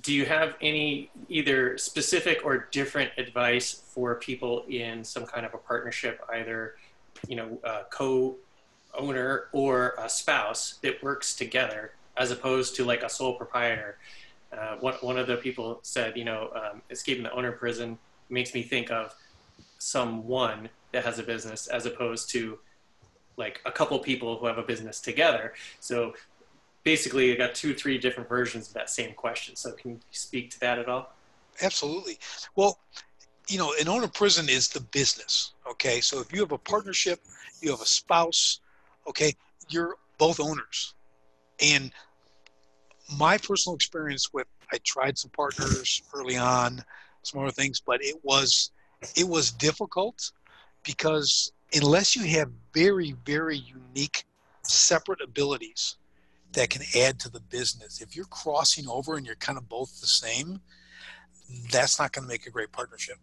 do you have any either specific or different advice for people in some kind of a partnership, either, a co-owner or a spouse that works together, as opposed to like a sole proprietor? One of the people said, escaping the owner prison makes me think of someone that has a business as opposed to like a couple people who have a business together. So basically, I got two, three different versions of that same question. So can you speak to that at all? Absolutely. Well, an owner prison is the business. Okay. So if you have a partnership, you have a spouse, okay, you're both owners. And my personal experience with, I tried some partners early on, some other things, but it was difficult because unless you have very, very unique separate abilities that can add to the business, if you're crossing over and you're kind of both the same, that's not going to make a great partnership.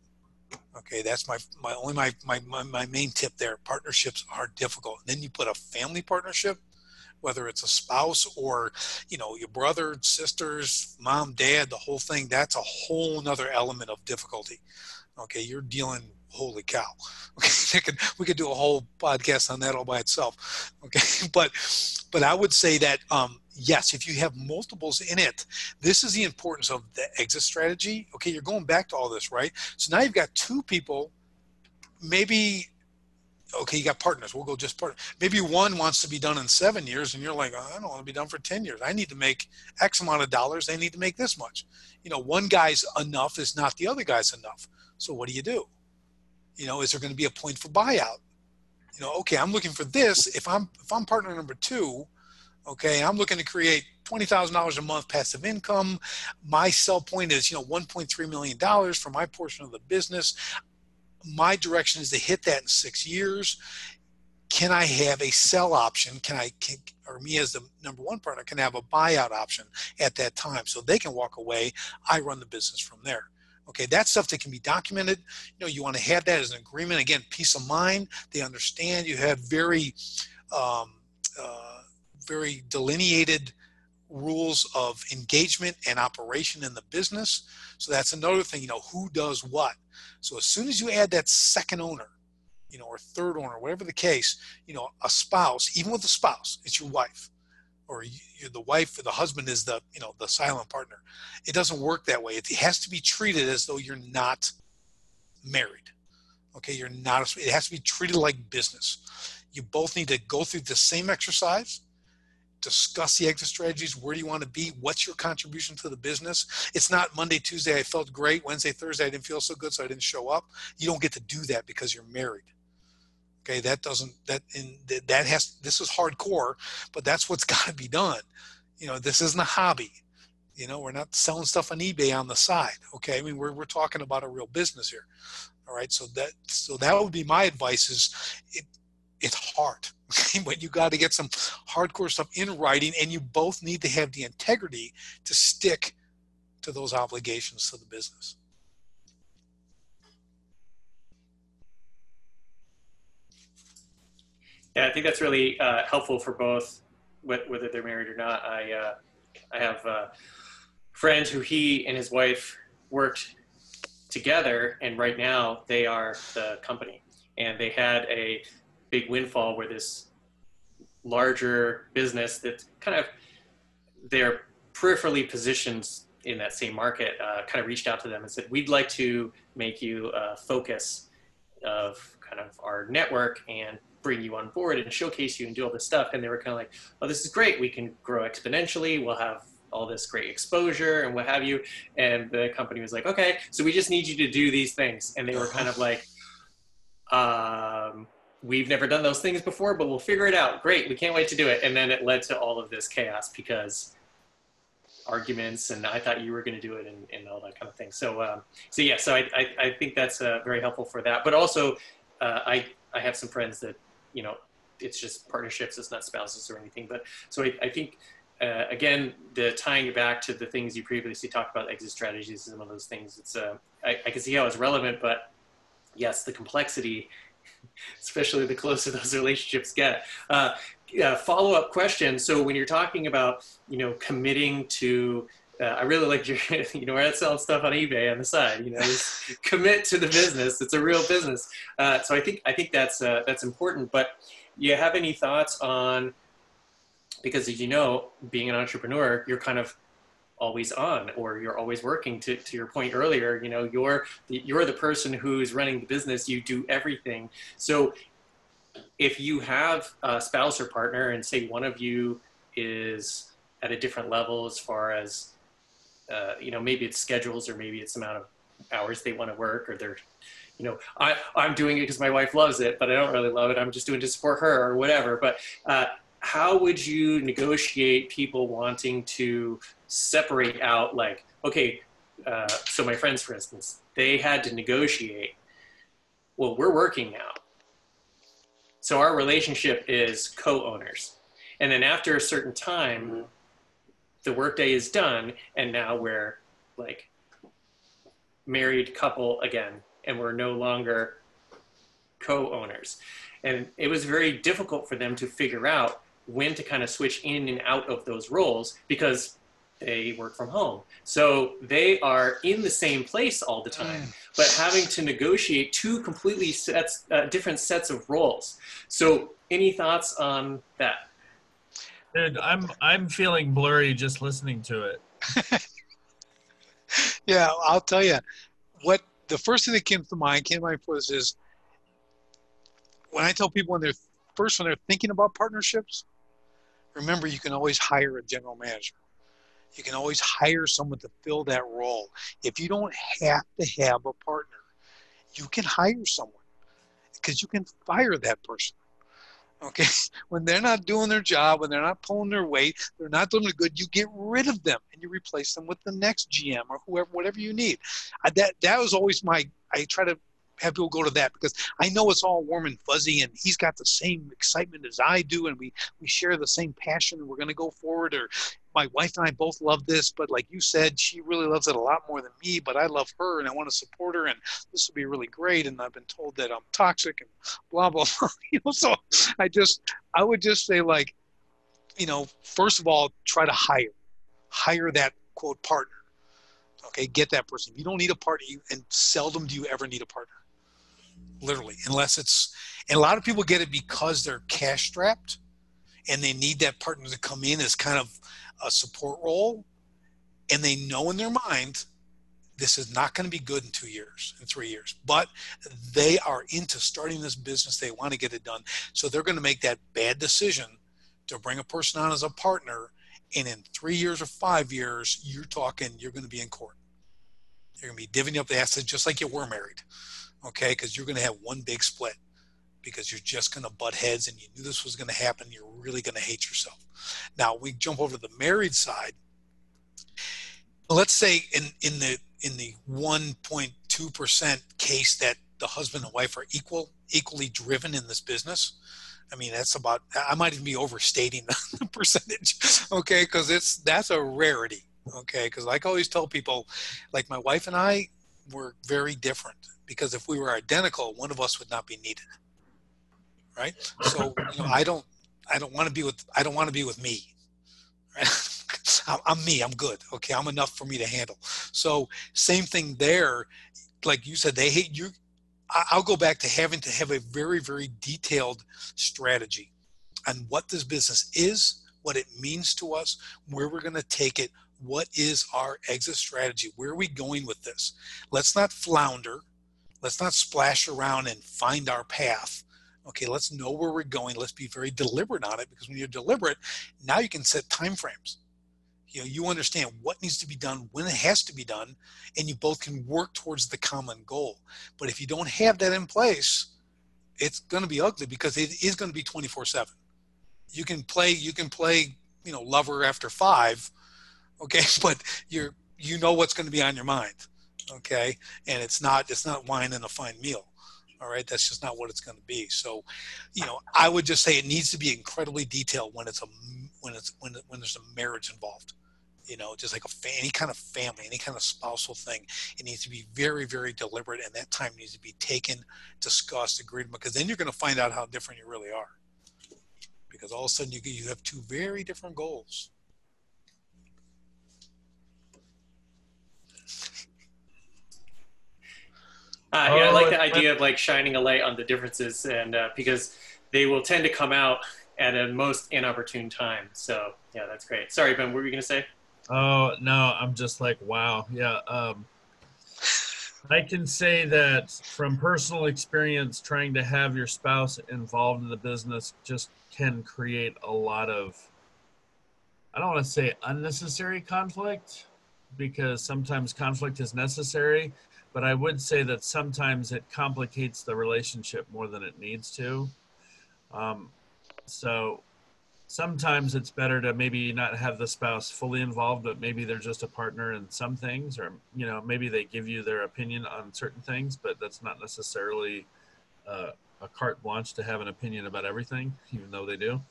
Okay, that's my main tip there. Partnerships are difficult. And then you put a family partnership, whether it's a spouse or, your brother, sisters, mom, dad, the whole thing, that's a whole nother element of difficulty. Okay, you're dealing, holy cow. Okay, we could do a whole podcast on that all by itself. Okay, but I would say that, yes, if you have multiples in it, this is the importance of the exit strategy. Okay, you're going back to all this, right? So now you've got two people, maybe, okay, you got partners. We'll go just partners. Maybe one wants to be done in 7 years, and you're like, oh, I don't want to be done for 10 years. I need to make X amount of dollars. They need to make this much. One guy's enough is not the other guy's enough. So what do? Is there going to be a point for buyout? Okay, I'm looking for this. If I'm partner number two, okay, I'm looking to create $20,000 a month passive income. My sell point is, $1.3 million for my portion of the business. My direction is to hit that in 6 years. Can I have a sell option? Or me as the number one partner can have a buyout option at that time so they can walk away. I run the business from there. Okay, that's stuff that can be documented. You want to have that as an agreement. Again, peace of mind. They understand you have very, very delineated rules of engagement and operation in the business. So that's another thing, who does what. So as soon as you add that second owner, or third owner, whatever the case, a spouse, even with a spouse, it's your wife, or you're the wife, or the husband is the silent partner. It doesn't work that way. It has to be treated as though you're not married. Okay, it has to be treated like business. You both need to go through the same exercise, discuss the exit strategies. Where do you want to be? What's your contribution to the business? It's not Monday, Tuesday, I felt great. Wednesday, Thursday, I didn't feel so good, so I didn't show up. You don't get to do that because you're married. Okay, this is hardcore, but that's what's got to be done. This isn't a hobby. We're not selling stuff on eBay on the side. Okay, I mean, we're talking about a real business here. All right, so that would be my advice. It's hard, but you got to get some hardcore stuff in writing, and you both need to have the integrity to stick to those obligations to the business. Yeah, I think that's really helpful for both, whether they're married or not. I have a friend who he and his wife worked together, and right now they are the company. And they had a big windfall where this larger business that kind of they're peripherally positioned in that same market kind of reached out to them and said, we'd like to make you a focus of kind of our network and bring you on board and showcase you and do all this stuff. And they were kind of like, oh, this is great. We can grow exponentially. We'll have all this great exposure and what have you. And the company was like, okay, so we just need you to do these things. And they were kind of like, we've never done those things before, but we'll figure it out. Great. We can't wait to do it. And then it led to all of this chaos because arguments and I thought you were going to do it and all that kind of thing. So I think that's very helpful for that. But also I have some friends that, it's just partnerships. It's not spouses or anything. But so I think, again, the tying it back to the things you previously talked about, exit strategies is one of those things. It's I can see how it's relevant, but yes, the complexity, especially the closer those relationships get. Follow-up question. So when you're talking about, committing to I really like your, we're not selling stuff on eBay on the side. Just commit to the business. It's a real business. So I think that's important. But you have any thoughts on, because as you know, being an entrepreneur, you're kind of always on, or you're always working. To your point earlier, you're the person who's running the business. You do everything. So if you have a spouse or partner, and say one of you is at a different level as far as maybe it's schedules, or maybe it's the amount of hours they want to work, or they're, I'm doing it because my wife loves it, but I don't really love it. I'm just doing it to support her or whatever. But how would you negotiate people wanting to separate out, like, okay, so my friends, for instance, they had to negotiate, well, we're working now. So our relationship is co-owners. And then after a certain time, the workday is done, and now we're like married couple again, and we're no longer co-owners. And it was very difficult for them to figure out when to kind of switch in and out of those roles, because they work from home. So they are in the same place all the time, but having to negotiate two completely different sets of roles. So any thoughts on that? Dude, I'm feeling blurry just listening to it. Yeah, I'll tell you what. The first thing that came to mind first is when I tell people when they're thinking about partnerships. Remember, you can always hire a general manager. You can always hire someone to fill that role. If you don't have to have a partner, you can hire someone, because you can fire that person. Okay, when they're not doing their job, when they're not pulling their weight, they're not doing it good, you get rid of them and you replace them with the next GM or whoever, whatever you need. That was always I try to have people go to that, because I know it's all warm and fuzzy, and he's got the same excitement as I do, and we share the same passion, and we're going to go forward. Or my wife and I both love this, but like you said, she really loves it a lot more than me, but I love her and I want to support her, and this will be really great. And I've been told that I'm toxic and blah, blah, blah. So I would just say, like, first of all, try to hire that quote partner. Okay, get that person. If you don't need a partner, and seldom do you ever need a partner. Literally, unless and a lot of people get it because they're cash strapped and they need that partner to come in as kind of a support role. And they know in their mind, this is not going to be good in 2 years, in 3 years, but they are into starting this business. They want to get it done. So they're going to make that bad decision to bring a person on as a partner. And in 3 years or 5 years, you're going to be in court. You're going to be divvying up the assets just like you were married. Okay, because you're going to have one big split, because you're just going to butt heads, and you knew this was going to happen. You're really going to hate yourself. Now we jump over to the married side. Let's say in the 1.2% case that the husband and wife are equally driven in this business. I mean, I might even be overstating the percentage. Okay, because that's a rarity. Okay, because like I always tell people, like my wife and I were very different, because if we were identical, one of us would not be needed. Right? So, I don't want to be with me. Right? I'm me. I'm good. Okay, I'm enough for me to handle. So, same thing there. Like you said, they hate you. I'll go back to having to have a very, very detailed strategy on what this business is, what it means to us, where we're going to take it. What is our exit strategy? Where are we going with this? Let's not flounder. Let's not splash around and find our path. Okay, let's know where we're going. Let's be very deliberate on it, because when you're deliberate, now you can set timeframes. You understand what needs to be done, when it has to be done, and you both can work towards the common goal. But if you don't have that in place, it's going to be ugly, because it is going to be 24/7. You can play, lover after 5. Okay, but you know what's going to be on your mind. Okay, and it's not wine and a fine meal. All right, that's just not what it's going to be. So, I would just say it needs to be incredibly detailed when there's a marriage involved. Just like any kind of family, any kind of spousal thing, it needs to be very, very deliberate, and that time needs to be taken, discussed, agreed, because then you're going to find out how different you really are. Because all of a sudden you have two very different goals. Yeah, I like the Oh, idea of like shining a light on the differences, and because they will tend to come out at a most inopportune time. So yeah, that's great. Sorry, Ben, what were you gonna say? oh no, I'm just like, wow. Yeah. I can say that from personal experience, trying to have your spouse involved in the business just can create a lot of, I don't want to say unnecessary conflict, because sometimes conflict is necessary, but I would say that sometimes it complicates the relationship more than it needs to. Um, so sometimes it's better to maybe not have the spouse fully involved, but maybe they're just a partner in some things, or maybe they give you their opinion on certain things, but that's not necessarily uh, a carte blanche to have an opinion about everything, even though they do.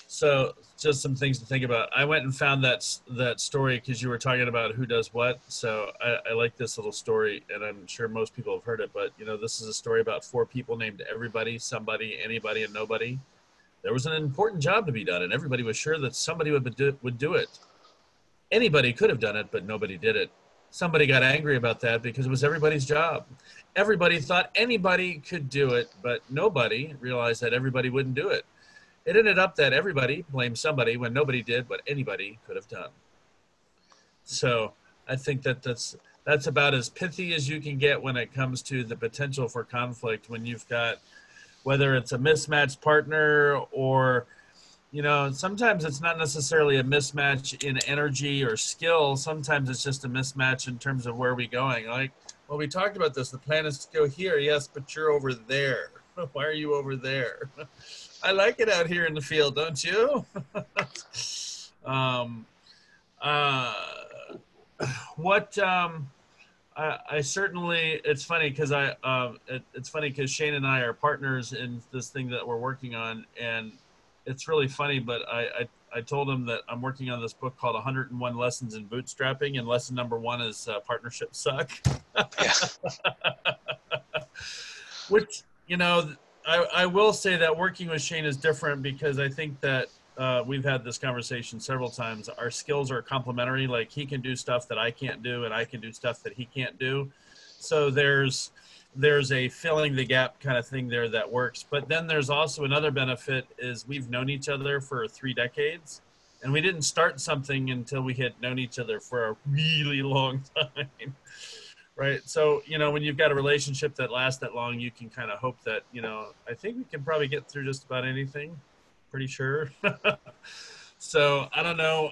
So just some things to think about. I went and found that story because you were talking about who does what. So I like this little story, and I'm sure most people have heard it. But this is a story about four people named everybody, somebody, anybody, and nobody. There was an important job to be done, and everybody was sure that somebody would do it. Anybody could have done it, but nobody did it. Somebody got angry about that because it was everybody's job. Everybody thought anybody could do it, but nobody realized that everybody wouldn't do it. It ended up that everybody blamed somebody when nobody did what anybody could have done. So I think that's about as pithy as you can get when it comes to the potential for conflict when you've got, whether it's a mismatched partner or sometimes it's not necessarily a mismatch in energy or skill. Sometimes it's just a mismatch in terms of where we're going. Like, well, we talked about this. The plan is to go here. Yes, but you're over there. Why are you over there? I like it out here in the field, don't you? um, uh, what I certainly, it's funny because it's funny because Shane and I are partners in this thing that we're working on, and it's really funny. But I told him that I'm working on this book called 101 Lessons in Bootstrapping, and lesson number one is partnerships suck. Yeah. Which I will say that working with Shane is different because I think that we've had this conversation several times. Our skills are complementary. Like he can do stuff that I can't do, and I can do stuff that he can't do. So there's a filling the gap kind of thing there that works. But then there's also another benefit is we've known each other for 3 decades, and we didn't start something until we had known each other for a really long time. Right. So, when you've got a relationship that lasts that long, you can kind of hope that, I think we can probably get through just about anything. Pretty sure. So I don't know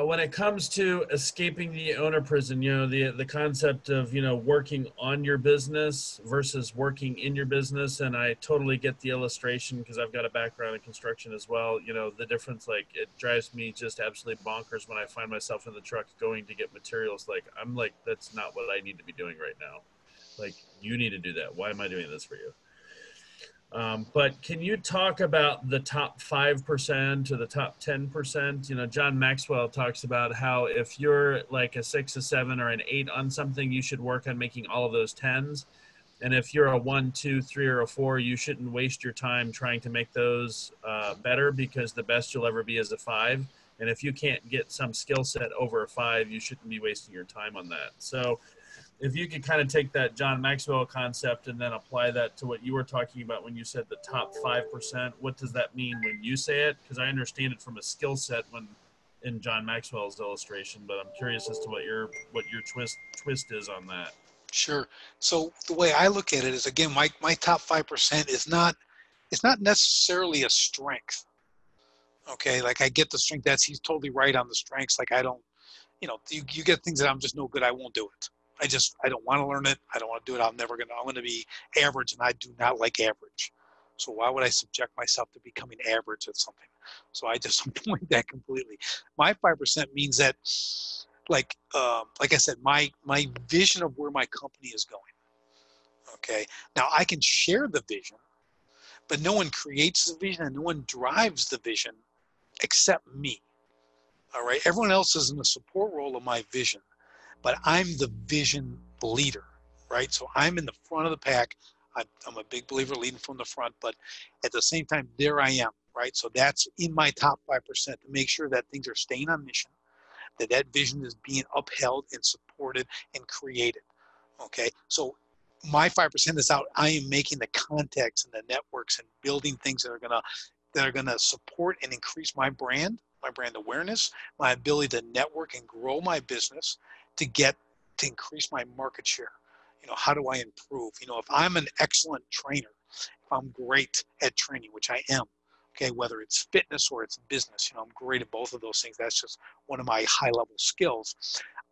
when it comes to escaping the owner prison, the concept of, working on your business versus working in your business. And I totally get the illustration because I've got a background in construction as well. The difference, like it drives me just absolutely bonkers when I find myself in the truck going to get materials. Like, I'm like, that's not what I need to be doing right now. Like, you need to do that. Why am I doing this for you? But can you talk about the top 5% to the top 10%? John Maxwell talks about how if you're like a 6, a 7, or an 8 on something, you should work on making all of those 10s. And if you're a 1, 2, 3, or a 4, you shouldn't waste your time trying to make those better because the best you'll ever be is a 5. And if you can't get some skill set over a 5, you shouldn't be wasting your time on that. So if you could kind of take that John Maxwell concept and then apply that to what you were talking about when you said the top 5%, what does that mean when you say it? Because I understand it from a skill set when in John Maxwell's illustration, but I'm curious as to what your twist is on that. Sure. So the way I look at it is, again, my top 5% is not, it's not necessarily a strength. Okay. Like I get the strength. He's totally right on the strengths. Like I don't, you get things that I'm just no good. I won't do it. I don't want to learn it. I don't want to do it. I'm going to be average, and I do not like average. So why would I subject myself to becoming average at something? So I just avoid that completely. My 5% means that, like I said, my vision of where my company is going. Okay. Now I can share the vision, but no one creates the vision and no one drives the vision except me. All right. Everyone else is in the support role of my vision, but I'm the vision leader, right? So I'm in the front of the pack. I'm a big believer leading from the front, but at the same time, there I am, right? So that's in my top 5% to make sure that things are staying on mission, that vision is being upheld and supported and created. Okay, so my 5% is out. I am making the contacts and the networks and building things that are gonna support and increase my brand awareness, my ability to network and grow my business to increase my market share. How do I improve? If I'm an excellent trainer, if I'm great at training, which I am, okay, whether it's fitness or it's business, I'm great at both of those things. That's just one of my high level skills.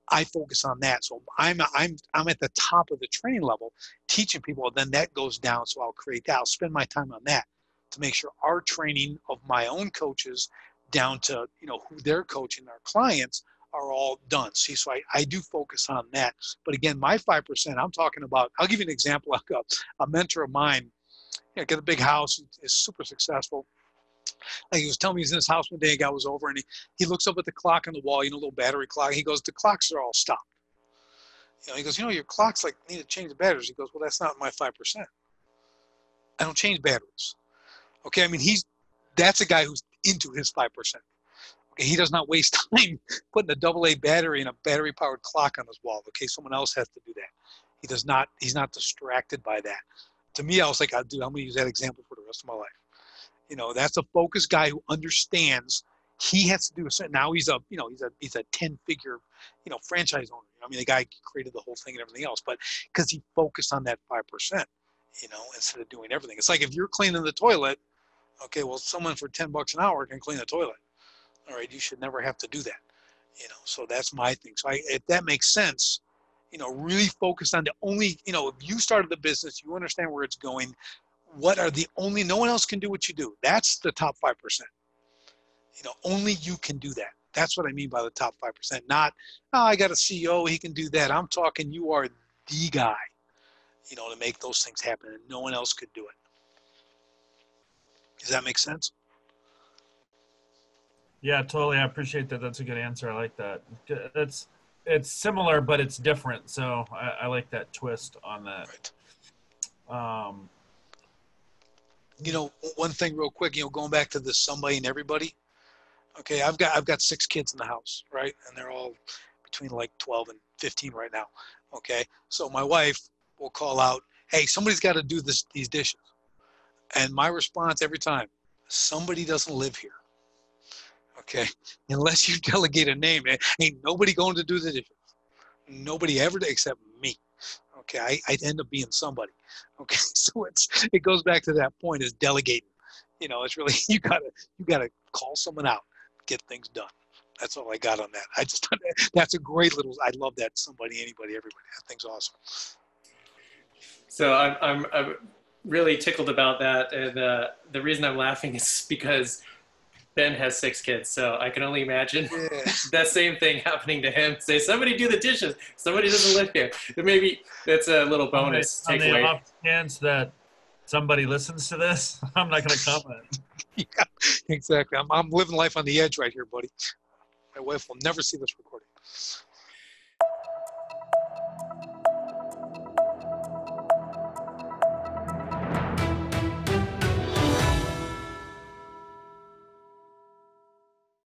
I focus on that. So I'm at the top of the training level, teaching people, then that goes down. So I'll create that. I'll spend my time on that to make sure our training of my own coaches down to, who they're coaching, our clients, are all done. See, so I do focus on that. But again, my 5%, I'm talking about, I'll give you an example. Like a mentor of mine, got a big house, is super successful. Like he was telling me he's in his house one day, a guy was over and he looks up at the clock on the wall, little battery clock. He goes, the clocks are all stopped. He goes, your clocks need to change the batteries. He goes, well, that's not my 5%. I don't change batteries. Okay, I mean, that's a guy who's into his 5%. Okay, he does not waste time putting a AA battery and a battery-powered clock on his wall. Okay, someone else has to do that. He's not distracted by that. To me, I was like, dude, I'm going to use that example for the rest of my life. That's a focused guy who understands he has to do a certain. Now he's a 10-figure, franchise owner. I mean, the guy created the whole thing and everything else, but because he focused on that 5%, instead of doing everything. It's like if you're cleaning the toilet, okay, well, someone for $10 an hour can clean the toilet. All right, you should never have to do that. So that's my thing. So if that makes sense, really focus on the only, if you started the business, you understand where it's going. What are no one else can do what you do. That's the top 5%. Only you can do that. That's what I mean by the top 5%. Not, I got a CEO, he can do that. I'm talking you are the guy, to make those things happen, and no one else could do it. Does that make sense? Yeah, totally. I appreciate that. That's a good answer. I like that. It's similar, but it's different. So I like that twist on that. Right. One thing real quick, going back to this somebody and everybody. Okay, I've got 6 kids in the house, right? And they're all between like 12 and 15 right now. Okay, so my wife will call out, hey, somebody's got to do these dishes. And my response every time, somebody doesn't live here. Okay, unless you delegate a name, ain't nobody going to do the dishes. Nobody ever except me. Okay, I end up being somebody. Okay, so it goes back to that point, is delegating. It's really you gotta call someone out, get things done. That's all I got on that. That's a great little. I love that. Somebody, anybody, everybody. That thing's awesome. So I'm really tickled about that, and the reason I'm laughing is because Ben has 6 kids, so I can only imagine that same thing happening to him. Say, somebody do the dishes. Somebody doesn't live here. Maybe that's a little bonus takeaway. On the off chance that somebody listens to this, I'm not going to comment. Yeah, exactly. I'm living life on the edge right here, buddy. My wife will never see this recording.